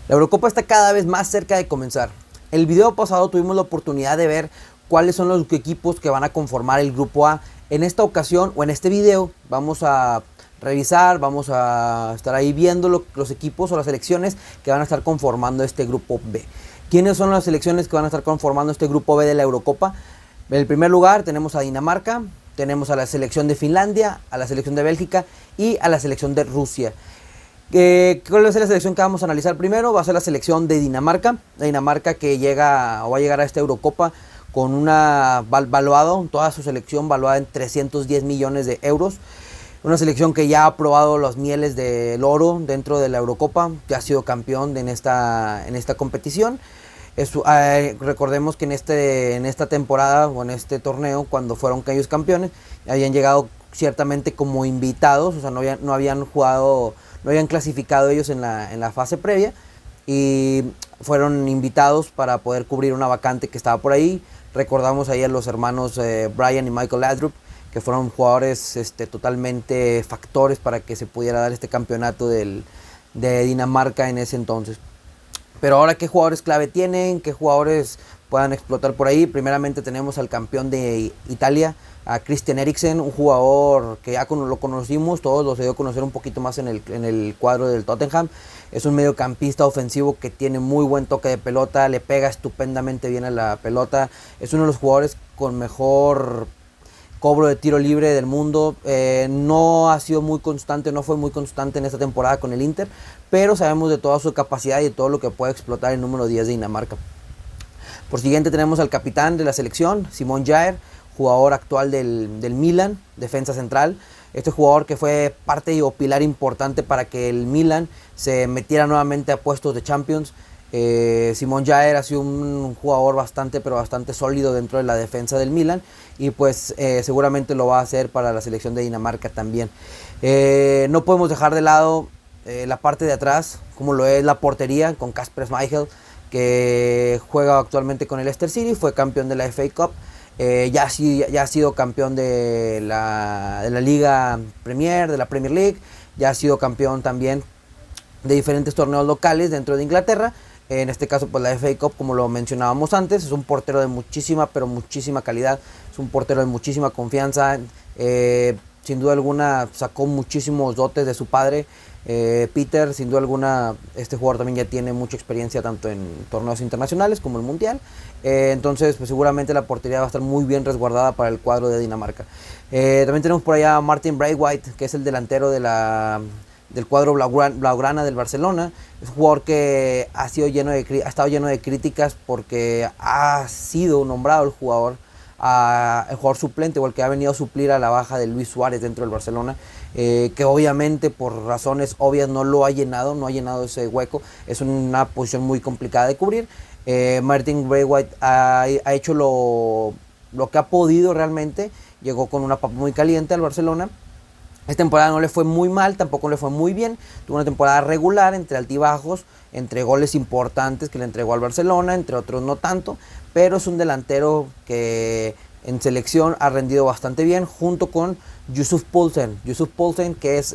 La Eurocopa está cada vez más cerca de comenzar. El video pasado tuvimos la oportunidad de ver cuáles son los equipos que van a conformar el grupo A. En esta ocasión o en este video vamos a revisar, vamos a estar ahí viendo los equipos o las selecciones que van a estar conformando este grupo B. ¿Quiénes son las selecciones que van a estar conformando este grupo B de la Eurocopa? En el primer lugar tenemos a Dinamarca, tenemos a la selección de Finlandia, a la selección de Bélgica y a la selección de Rusia. ¿Cuál va a ser la selección que vamos a analizar primero? Va a ser la selección de Dinamarca. La Dinamarca que llega o va a llegar a esta Eurocopa con una valuado, toda su selección valuada en 310 millones de euros. Una selección que ya ha probado los mieles del oro dentro de la Eurocopa, que ha sido campeón en esta competición. Recordemos que en esta temporada o en este torneo, cuando fueron ellos campeones, habían llegado ciertamente como invitados, o sea, no habían jugado, no habían clasificado ellos en la fase previa y fueron invitados para poder cubrir una vacante que estaba por ahí. Recordamos ahí a los hermanos Brian y Michael Laudrup, que fueron jugadores totalmente factores para que se pudiera dar este campeonato de Dinamarca en ese entonces. Pero ahora, ¿qué jugadores clave tienen? ¿Qué jugadores puedan explotar por ahí? Primeramente tenemos al campeón de Italia, a Christian Eriksen, un jugador que ya lo conocimos, todos lo se dio a conocer un poquito más en el cuadro del Tottenham. Es un mediocampista ofensivo que tiene muy buen toque de pelota, le pega estupendamente bien a la pelota. Es uno de los jugadores con mejor cobro de tiro libre del mundo. No ha sido muy constante, no fue muy constante en esta temporada con el Inter, pero sabemos de toda su capacidad y de todo lo que puede explotar el número 10 de Dinamarca. Por siguiente tenemos al capitán de la selección, Simon Jair, jugador actual del Milan, defensa central. Este jugador que fue parte o pilar importante para que el Milan se metiera nuevamente a puestos de Champions. Simon Jair ha sido un jugador bastante sólido dentro de la defensa del Milan y pues seguramente lo va a hacer para la selección de Dinamarca también. No podemos dejar de lado la parte de atrás, como lo es la portería con Kasper Schmeichel, que juega actualmente con el Leicester City, fue campeón de la FA Cup. Ya ha sido campeón de la Liga Premier, de la Premier League, ya ha sido campeón también de diferentes torneos locales dentro de Inglaterra. En este caso, pues la FA Cup, como lo mencionábamos antes, es un portero de muchísima calidad, es un portero de muchísima confianza. Sin duda alguna sacó muchísimos dotes de su padre, Peter. Sin duda alguna este jugador también ya tiene mucha experiencia tanto en torneos internacionales como el mundial. Entonces pues seguramente la portería va a estar muy bien resguardada para el cuadro de Dinamarca. También tenemos por allá a Martin Braithwaite, que es el delantero del cuadro blaugrana del Barcelona. Es un jugador que ha estado lleno de críticas porque ha sido nombrado el jugador suplente, o el que ha venido a suplir a la baja de Luis Suárez dentro del Barcelona, que obviamente por razones obvias no ha llenado ese hueco. Es una posición muy complicada de cubrir. Martin Braithwaite ha hecho lo que ha podido realmente. Llegó con una papa muy caliente al Barcelona. Esta temporada no le fue muy mal, tampoco le fue muy bien. Tuvo una temporada regular, entre altibajos, entre goles importantes que le entregó al Barcelona, entre otros no tanto. Pero es un delantero que en selección ha rendido bastante bien, junto con Yusuf Poulsen. Yusuf Poulsen, que es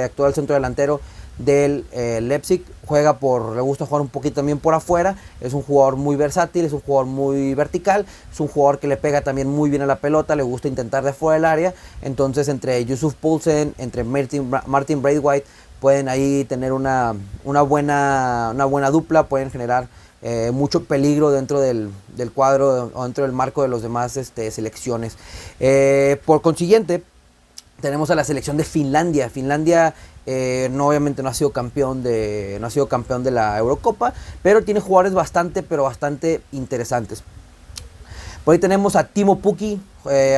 actual centro delantero del Leipzig, le gusta jugar un poquito también por afuera. Es un jugador muy versátil, es un jugador muy vertical, es un jugador que le pega también muy bien a la pelota, le gusta intentar de fuera del área. Entonces entre Yusuf Poulsen, entre Martin Braithwaite, pueden ahí tener una buena dupla, pueden generar mucho peligro dentro del cuadro o dentro del marco de los demás selecciones. Por consiguiente, tenemos a la selección de Finlandia. Finlandia obviamente no ha sido campeón de la Eurocopa, pero tiene jugadores bastante interesantes. Por ahí tenemos a Timo Pukki,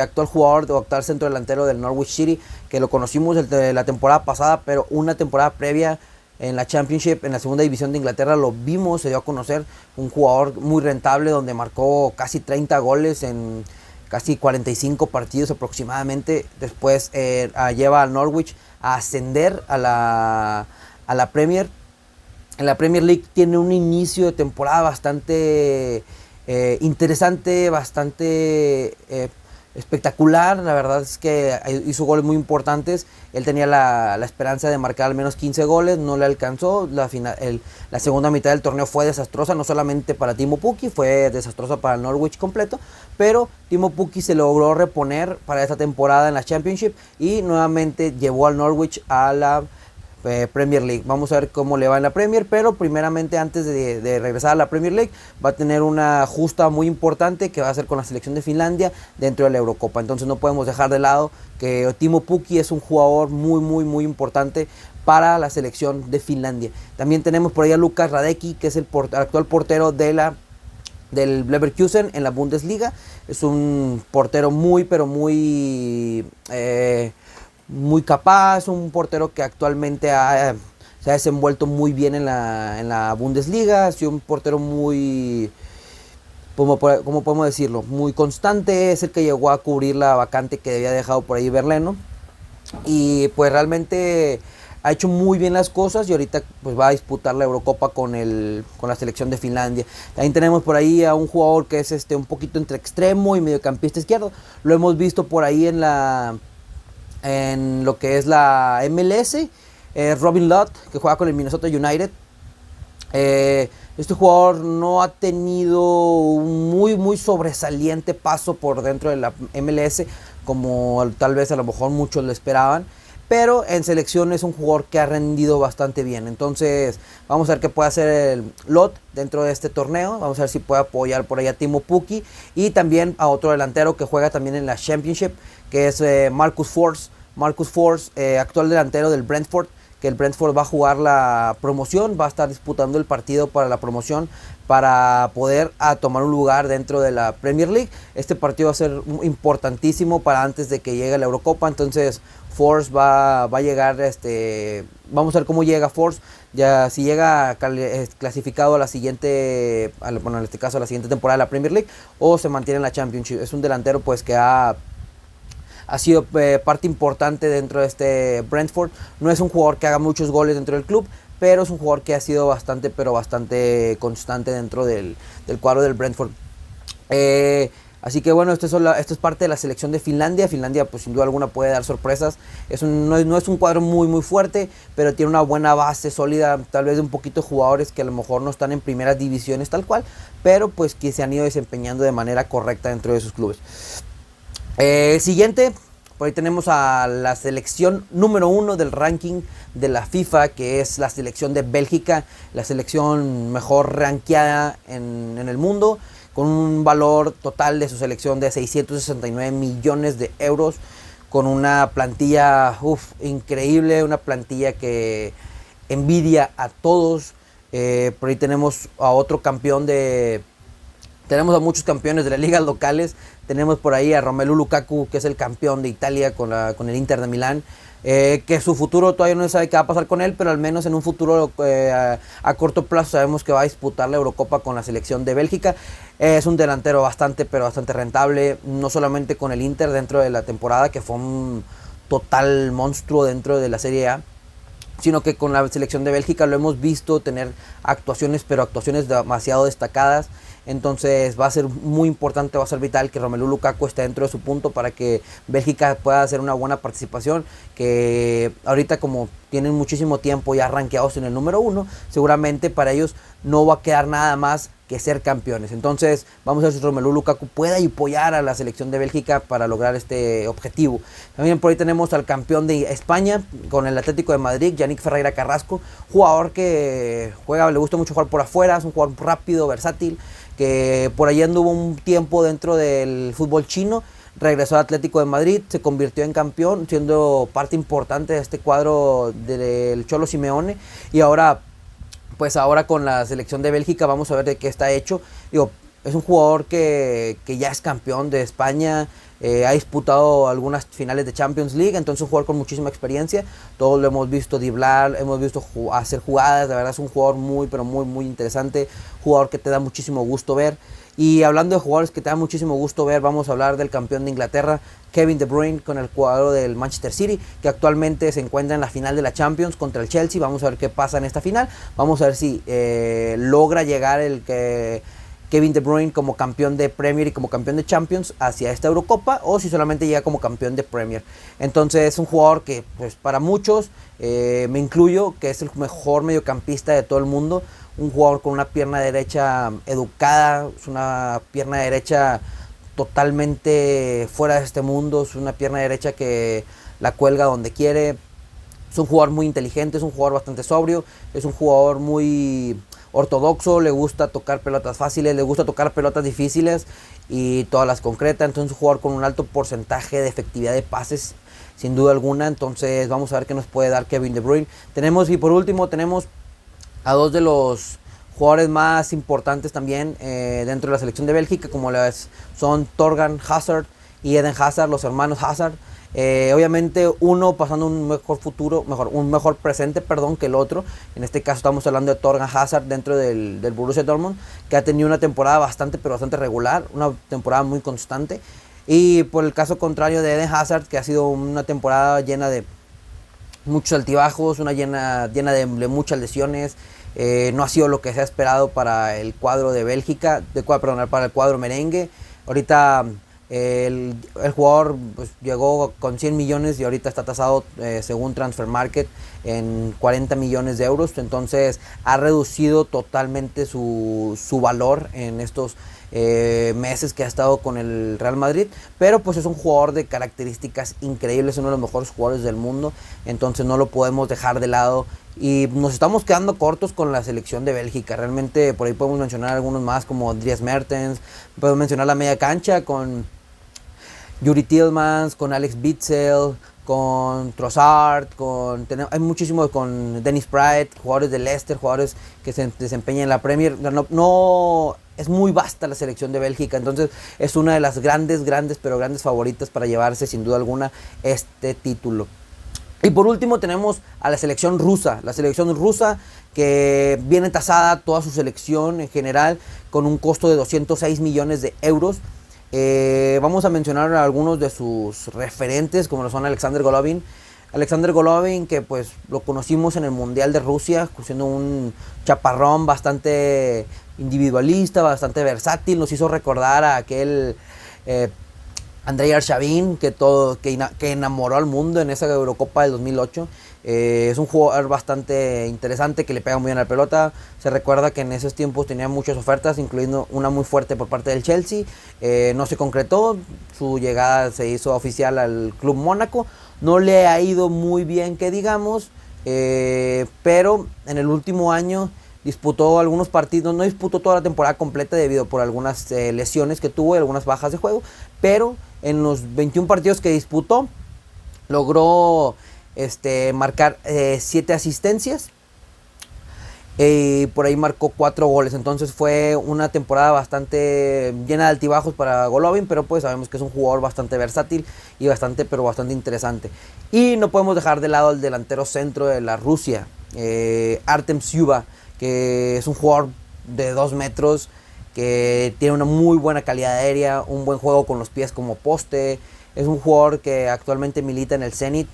actual jugador o actual centro delantero del Norwich City, que lo conocimos de la temporada pasada, pero una temporada previa en la Championship, en la segunda división de Inglaterra, lo vimos, se dio a conocer. Un jugador muy rentable, donde marcó casi 30 goles en casi 45 partidos aproximadamente. Después lleva al Norwich a ascender a la Premier. En la Premier League tiene un inicio de temporada bastante interesante, bastante espectacular. La verdad es que hizo goles muy importantes. Él tenía la esperanza de marcar al menos 15 goles, no le alcanzó. La segunda mitad del torneo fue desastrosa, no solamente para Timo Pukki, fue desastrosa para el Norwich completo, pero Timo Pukki se logró reponer para esta temporada en la Championship y nuevamente llevó al Norwich a la Premier League. Vamos a ver cómo le va en la Premier, pero primeramente antes de regresar a la Premier League va a tener una justa muy importante que va a ser con la selección de Finlandia dentro de la Eurocopa. Entonces no podemos dejar de lado que Timo Pukki es un jugador muy importante para la selección de Finlandia. También tenemos por ahí a Lukas Hradecky, que es el actual portero del Leverkusen en la Bundesliga. Es un portero muy capaz, un portero que actualmente se ha desenvuelto muy bien en la Bundesliga. Ha sido un portero muy, ¿cómo podemos decirlo? Muy constante. Es el que llegó a cubrir la vacante que había dejado por ahí Berleno. Y pues realmente ha hecho muy bien las cosas y ahorita pues va a disputar la Eurocopa con la selección de Finlandia. También tenemos por ahí a un jugador que es un poquito entre extremo y mediocampista izquierdo. Lo hemos visto por ahí en lo que es la MLS, Robin Lott, que juega con el Minnesota United. Este jugador no ha tenido un muy sobresaliente paso por dentro de la MLS, como tal vez a lo mejor muchos lo esperaban, pero en selección es un jugador que ha rendido bastante bien. Entonces vamos a ver qué puede hacer el Lott dentro de este torneo. Vamos a ver si puede apoyar por ahí a Timo Pukki y también a otro delantero que juega también en la Championship, que es Marcus Forss, actual delantero del Brentford, que el Brentford va a jugar la promoción, va a estar disputando el partido para la promoción para poder tomar un lugar dentro de la Premier League. Este partido va a ser importantísimo para antes de que llegue la Eurocopa. Entonces Forss va a llegar, vamos a ver cómo llega Forss, ya si llega clasificado a la siguiente, bueno, en este caso a la siguiente temporada de la Premier League, o se mantiene en la Championship. Es un delantero pues que ha sido parte importante dentro de este Brentford. No es un jugador que haga muchos goles dentro del club, pero es un jugador que ha sido bastante constante dentro del cuadro del Brentford. Así que bueno, esto es parte de la selección de Finlandia. Finlandia pues sin duda alguna puede dar sorpresas. No es un cuadro muy fuerte, pero tiene una buena base sólida, tal vez de un poquito de jugadores que a lo mejor no están en primeras divisiones tal cual, pero pues que se han ido desempeñando de manera correcta dentro de sus clubes. Siguiente, por ahí tenemos a la selección número 1 del ranking de la FIFA, que es la selección de Bélgica, la selección mejor rankeada en el mundo, con un valor total de su selección de 669 millones de euros, con una plantilla increíble, una plantilla que envidia a todos. Por ahí tenemos a otro campeón tenemos a muchos campeones de las ligas locales. Tenemos por ahí a Romelu Lukaku, que es el campeón de Italia con el Inter de Milán. Que su futuro todavía no se sabe qué va a pasar con él, pero al menos en un futuro a corto plazo sabemos que va a disputar la Eurocopa con la selección de Bélgica. Es un delantero bastante rentable, no solamente con el Inter dentro de la temporada, que fue un total monstruo dentro de la Serie A, sino que con la selección de Bélgica lo hemos visto tener actuaciones demasiado destacadas. Entonces va a ser muy importante, va a ser vital que Romelu Lukaku esté dentro de su punto para que Bélgica pueda hacer una buena participación, que ahorita como tienen muchísimo tiempo ya rankeados en el número 1, seguramente para ellos no va a quedar nada más que ser campeones. Entonces vamos a ver si Romelu Lukaku puede apoyar a la selección de Bélgica para lograr este objetivo. También por ahí tenemos al campeón de España con el Atlético de Madrid, Yannick Ferreira Carrasco, jugador que le gusta mucho jugar por afuera, es un jugador rápido, versátil, que por ahí anduvo un tiempo dentro del fútbol chino, regresó al Atlético de Madrid, se convirtió en campeón, siendo parte importante de este cuadro del Cholo Simeone, y ahora con la selección de Bélgica vamos a ver de qué está hecho. Es un jugador que ya es campeón de España, ha disputado algunas finales de Champions League, entonces un jugador con muchísima experiencia. Todos lo hemos visto driblar, hemos visto hacer jugadas. La verdad es un jugador muy interesante, jugador que te da muchísimo gusto ver. Y hablando de jugadores que te da muchísimo gusto ver, vamos a hablar del campeón de Inglaterra, Kevin De Bruyne, con el cuadro del Manchester City, que actualmente se encuentra en la final de la Champions contra el Chelsea. Vamos a ver qué pasa en esta final, vamos a ver si logra llegar Kevin De Bruyne como campeón de Premier y como campeón de Champions hacia esta Eurocopa, o si solamente llega como campeón de Premier. Entonces es un jugador que pues para muchos, me incluyo, que es el mejor mediocampista de todo el mundo. Un jugador con una pierna derecha educada, es una pierna derecha totalmente fuera de este mundo, es una pierna derecha que la cuelga donde quiere. Es un jugador muy inteligente, es un jugador bastante sobrio, es un jugador muy ortodoxo, le gusta tocar pelotas fáciles, le gusta tocar pelotas difíciles y todas las concreta. Entonces un jugador con un alto porcentaje de efectividad de pases, sin duda alguna. Entonces vamos a ver qué nos puede dar Kevin De Bruyne. Y por último tenemos a dos de los jugadores más importantes también dentro de la selección de Bélgica, como son Thorgan Hazard y Eden Hazard, los hermanos Hazard. Obviamente uno pasando un mejor presente, que el otro. En este caso estamos hablando de Thorgan Hazard dentro del Borussia Dortmund, que ha tenido una temporada bastante regular, una temporada muy constante. Y por el caso contrario de Eden Hazard, que ha sido una temporada llena de muchos altibajos, llena de muchas lesiones. No ha sido lo que se ha esperado para el cuadro de Bélgica, para el cuadro merengue. Ahorita el jugador pues, llegó con 100 millones y ahorita está tasado, según Transfer Market, en 40 millones de euros. Entonces ha reducido totalmente su valor en estos meses que ha estado con el Real Madrid, pero pues es un jugador de características increíbles, uno de los mejores jugadores del mundo. Entonces no lo podemos dejar de lado y nos estamos quedando cortos con la selección de Bélgica. Realmente por ahí podemos mencionar algunos más, como Dries Mertens, podemos mencionar la media cancha con Yuri Tillmans, con Alex Witsel, con Trossard, hay muchísimos, con Dennis Praet, jugadores de Leicester, jugadores que se desempeñan en la Premier. No es muy vasta la selección de Bélgica, entonces es una de las grandes favoritas para llevarse sin duda alguna este título. Y por último tenemos a la selección rusa que viene tasada toda su selección en general con un costo de 206 millones de euros. Vamos a mencionar a algunos de sus referentes, como lo son Alexander Golovin, que pues lo conocimos en el Mundial de Rusia, siendo un chaparrón bastante individualista, bastante versátil. Nos hizo recordar a aquel Andrei Arshavin que enamoró al mundo en esa Eurocopa del 2008. Es un jugador bastante interesante, que le pega muy bien a la pelota. Se recuerda que en esos tiempos tenía muchas ofertas, incluyendo una muy fuerte por parte del Chelsea. No se concretó, su llegada se hizo oficial al Club Mónaco. No le ha ido muy bien, que digamos, pero en el último año disputó algunos partidos, no disputó toda la temporada completa debido por algunas lesiones que tuvo y algunas bajas de juego, pero en los 21 partidos que disputó logró marcar 7 asistencias y por ahí marcó 4 goles. Entonces fue una temporada bastante llena de altibajos para Golovin, pero pues sabemos que es un jugador bastante versátil y bastante interesante. Y no podemos dejar de lado al delantero centro de la Rusia, Artem Syuba, que es un jugador de 2 metros, que tiene una muy buena calidad aérea, un buen juego con los pies como poste. Es un jugador que actualmente milita en el Zenit.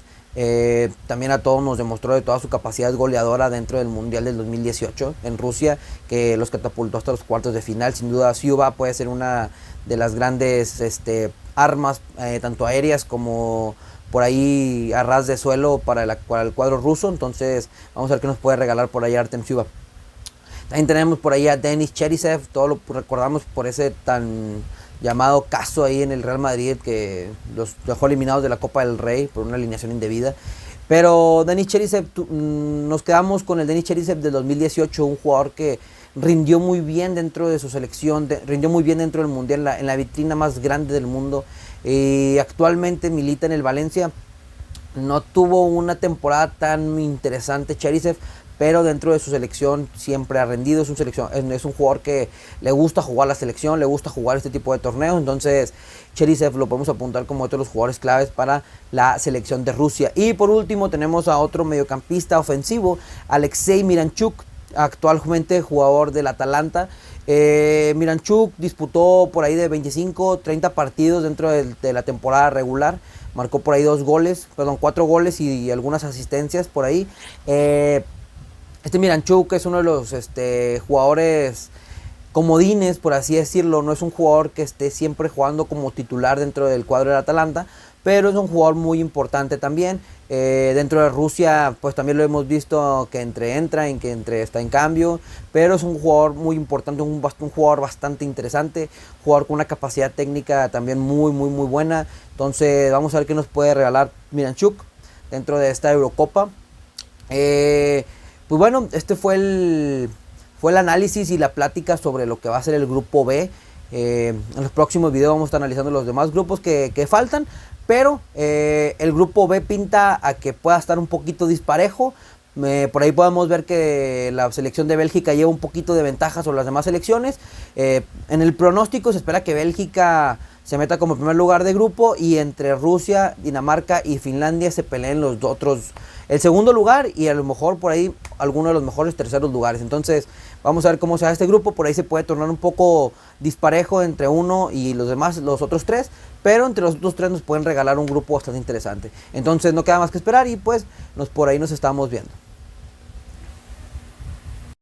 También a todos nos demostró de toda su capacidad goleadora dentro del Mundial del 2018 en Rusia, que los catapultó hasta los cuartos de final. Sin duda Syuba puede ser una de las grandes armas, tanto aéreas como por ahí a ras de suelo para el cuadro ruso. Entonces vamos a ver qué nos puede regalar por ahí Artem Syuba. También tenemos por ahí a Denis Cherisev, todos lo recordamos por ese tan llamado caso ahí en el Real Madrid, que los dejó eliminados de la Copa del Rey por una alineación indebida. Pero Denis Cherisev, nos quedamos con el Denis Cherisev del 2018, un jugador que rindió muy bien dentro de su selección, rindió muy bien dentro del Mundial, en la vitrina más grande del mundo, y actualmente milita en el Valencia. No tuvo una temporada tan interesante Cherisev, pero dentro de su selección siempre ha rendido. Es un jugador que le gusta jugar la selección, le gusta jugar este tipo de torneos. Entonces Cherisev lo podemos apuntar como otro de los jugadores claves para la selección de Rusia. Y por último tenemos a otro mediocampista ofensivo, Alexei Miranchuk, actualmente jugador del Atalanta. Miranchuk disputó por ahí de 25-30 partidos dentro de la temporada regular. Marcó por ahí 4 goles y algunas asistencias por ahí. Miranchuk es uno de los jugadores comodines, por así decirlo. No es un jugador que esté siempre jugando como titular dentro del cuadro del Atalanta, pero es un jugador muy importante también. Dentro de Rusia, pues también lo hemos visto que entra, en que está en cambio, pero es un jugador muy importante, un jugador bastante interesante, jugador con una capacidad técnica también muy buena. Entonces vamos a ver qué nos puede regalar Miranchuk dentro de esta Eurocopa. Pues bueno, este fue el análisis y la plática sobre lo que va a ser el grupo B. En los próximos videos vamos a estar analizando los demás grupos que faltan, pero el grupo B pinta a que pueda estar un poquito disparejo. Por ahí podemos ver que la selección de Bélgica lleva un poquito de ventaja sobre las demás selecciones. En el pronóstico se espera que Bélgica se meta como primer lugar de grupo, y entre Rusia, Dinamarca y Finlandia se peleen los otros, el segundo lugar, y a lo mejor por ahí alguno de los mejores terceros lugares. Entonces vamos a ver cómo se da este grupo. Por ahí se puede tornar un poco disparejo entre uno y los demás, los otros tres, pero entre los otros tres nos pueden regalar un grupo bastante interesante. Entonces no queda más que esperar, y pues por ahí nos estamos viendo.